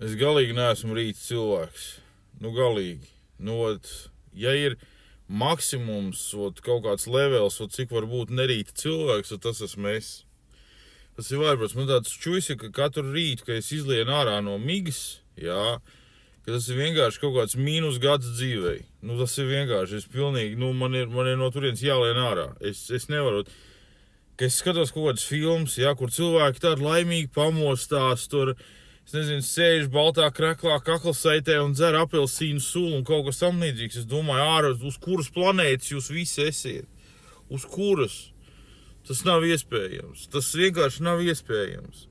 Es galīgi neesmu rīta cilvēks. Galīgi. Ja ir maksimums, kaut kāds levels, cik var būt nerīta cilvēks, tas esmu es. Tas ir vairs. Man tāds čuisi, ka katru rītu, kad es izlienu ārā no migas, jā, ka tas ir vienkārši kaut kāds mīnus gads dzīvei. Tas ir vienkārši, es pilnīgi, man ir no turienes jālien ārā. Es nevaru, ka es skatos kaut kādas filmas, jā, kur cilvēki tādi laimīgi pamostās, tur, es nezinu, sēž baltā kreklā, kaklasaitē un dzer apelsīnu sulu un kaut kas tam līdzīgs. Es domāju, ārā, uz kuras planētas jūs visi esiet? Uz kuras? Tas nav iespējams. Tas vienkārši nav iespējams.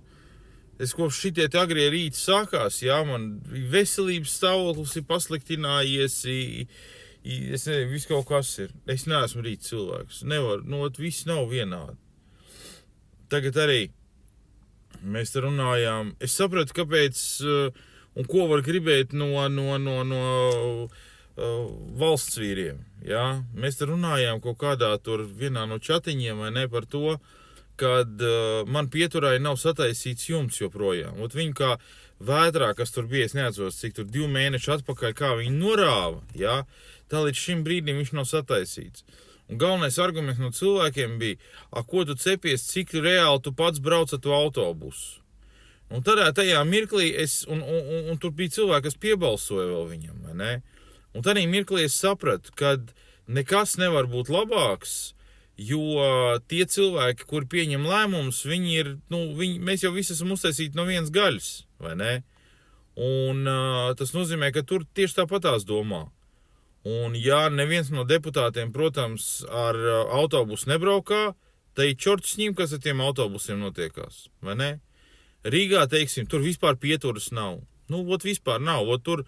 Es kopš šitie agrie rīti sākās, jā, man veselības stāvoklis ir pasliktinājies, es nezinu, viss kaut kas ir. Es neesmu rīta cilvēks. Nevar, viss nav vienādi. Tagad arī mēs te runājām. Es sapratu, kāpēc un ko var gribēt no valsts vīriem. Ja? Mēs te runājām kaut kādā tur vienā no čatiņiem, vai ne, par to, kad man pieturēji nav sataisīts jumts joprojām. Viņi kā vētrā, kas tur bija, es neatceros, cik tur 2 mēneši atpakaļ, kā viņi norāva, ja? Tā līdz šim brīdim viņš nav sataisīts. Un galvenais arguments no cilvēkiem bija, ko tu cepies, cik reāli tu pats brauc ar to autobusu. Un tajā mirklī un tur bija cilvēki, kas piebalsoja vēl viņam, vai ne? Un tādā mirklī es sapratu, ka nekas nevar būt labāks, jo tie cilvēki, kuri pieņem lēmumus, viņi ir, mēs jau visi esam uztaisīti no vienas gaļas, vai ne? Un tas nozīmē, ka tur tieši tāpatās domā. Un ja neviens no deputātiem, protams, ar autobusu nebraukā, tad ir čorts ņem, kas ar tiem autobusiem notiekās, vai ne? Rīgā, teiksim, tur vispār pieturas nav. Vispār nav, tur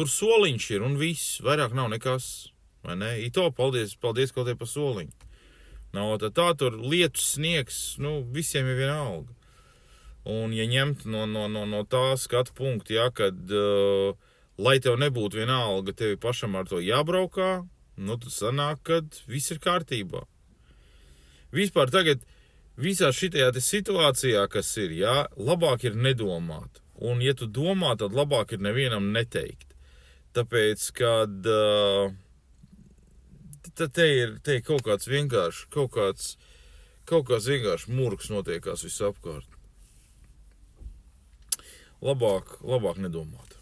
soliņš ir un viss, vairāk nav nekas, vai ne? Paldies kaut te par soliņu. Tā tur lietus sniegs, visiem ir vienalga. Un ja ņemt no tā skatu punkta, ja, kad, lai tev nebūtu vienalga, tevi pašam ar to jābraukā, tad sanāk, kad viss ir kārtībā. Vispār tagad, visā šitajā situācijā, kas ir, ja, labāk ir nedomāt. Un, ja tu domā, tad labāk ir nevienam neteikt. Tāpēc, kad te ir kaut kāds vienkārši, kaut kāds vienkārši murgs notiekās visapkārt. Labāk nedomāt.